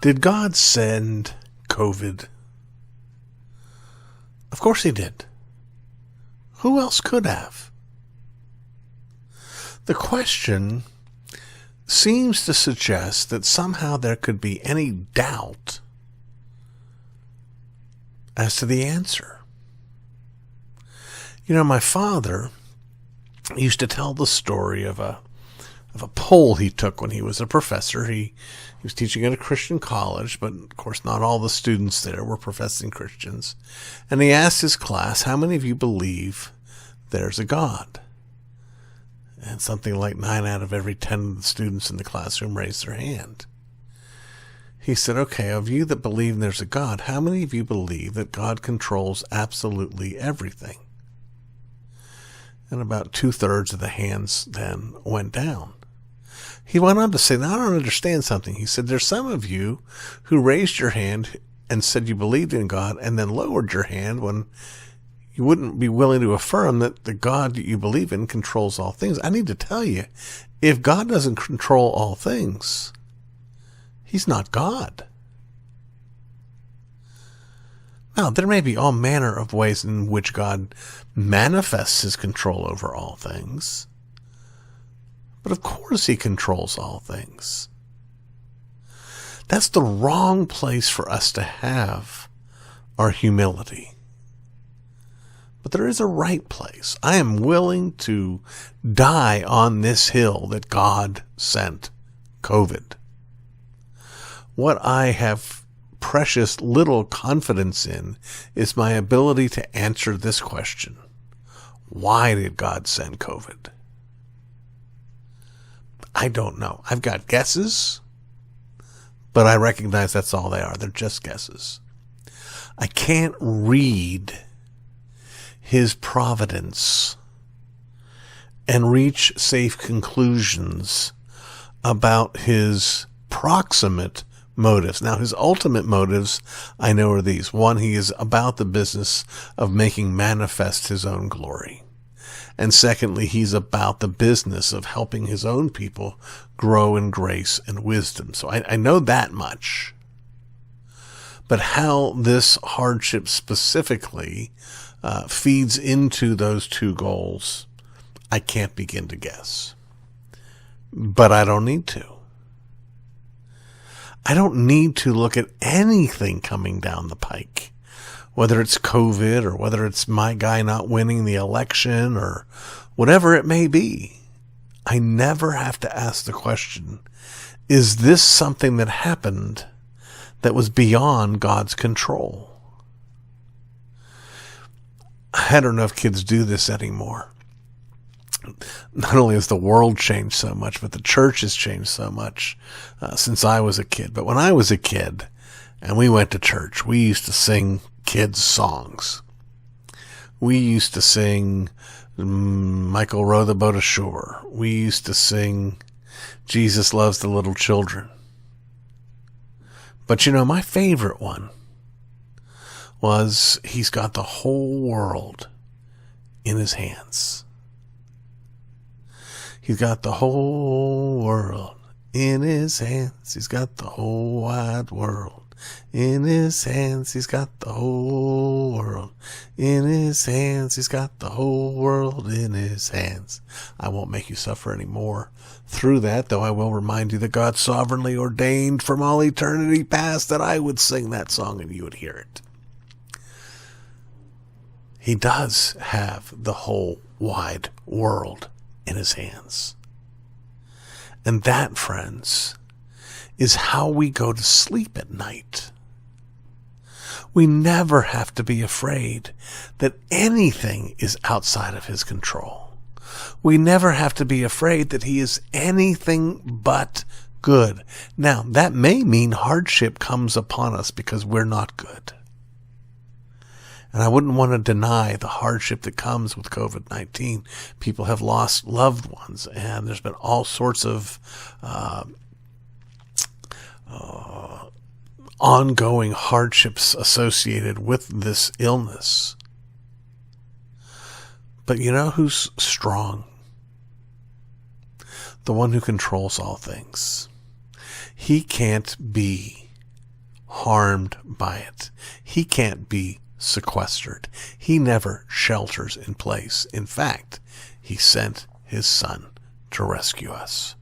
Did God send COVID? Of course he did. Who else could have? The question seems to suggest that somehow there could be any doubt as to the answer. You know, my father used to tell the story of a poll he took when he was a professor. He was teaching at a Christian college, but of course not all the students there were professing Christians. And he asked his class, how many of you believe there's a God? And something like 9 out of every 10 of the students in the classroom raised their hand. He said, okay, of you that believe there's a God, how many of you believe that God controls absolutely everything? And about 2/3 of the hands then went down. He went on to say, now I don't understand something. He said, there's some of you who raised your hand and said you believed in God and then lowered your hand when you wouldn't be willing to affirm that the God that you believe in controls all things. I need to tell you, if God doesn't control all things, he's not God. Now, there may be all manner of ways in which God manifests his control over all things. But of course he controls all things. That's the wrong place for us to have our humility. But there is a right place. I am willing to die on this hill that God sent COVID. What I have precious little confidence in is my ability to answer this question. Why did God send COVID? I don't know. I've got guesses, but I recognize that's all they are. They're just guesses. I can't read his providence and reach safe conclusions about his proximate motives. Now, his ultimate motives, I know, are these. One, he is about the business of making manifest his own glory. And secondly, he's about the business of helping his own people grow in grace and wisdom. So I know that much. But how this hardship specifically feeds into those two goals, I can't begin to guess. But I don't need to. I don't need to look at anything coming down the pike, whether it's COVID or whether it's my guy not winning the election or whatever it may be. I never have to ask the question, is this something that happened that was beyond God's control? I don't know if kids do this anymore. Not only has the world changed so much, but the church has changed so much since I was a kid. But when I was a kid and we went to church, we used to sing kids' songs. We used to sing Michael Row the Boat Ashore. We used to sing Jesus Loves the Little Children. But you know, my favorite one was He's Got the Whole World in His Hands. He's got the whole world in his hands. He's got the whole wide world in his hands. He's got the whole world in his hands. He's got the whole world in his hands. I won't make you suffer any more through that, though I will remind you that God sovereignly ordained from all eternity past that I would sing that song and you would hear it. He does have the whole wide world in his hands. And that, friends, is how we go to sleep at night. We never have to be afraid that anything is outside of his control. We never have to be afraid that he is anything but good. Now, that may mean hardship comes upon us because we're not good. And I wouldn't want to deny the hardship that comes with COVID-19. People have lost loved ones, and there's been all sorts of ongoing hardships associated with this illness. But you know who's strong? The one who controls all things. He can't be harmed by it. He can't be sequestered. He never shelters in place. In fact, he sent his son to rescue us.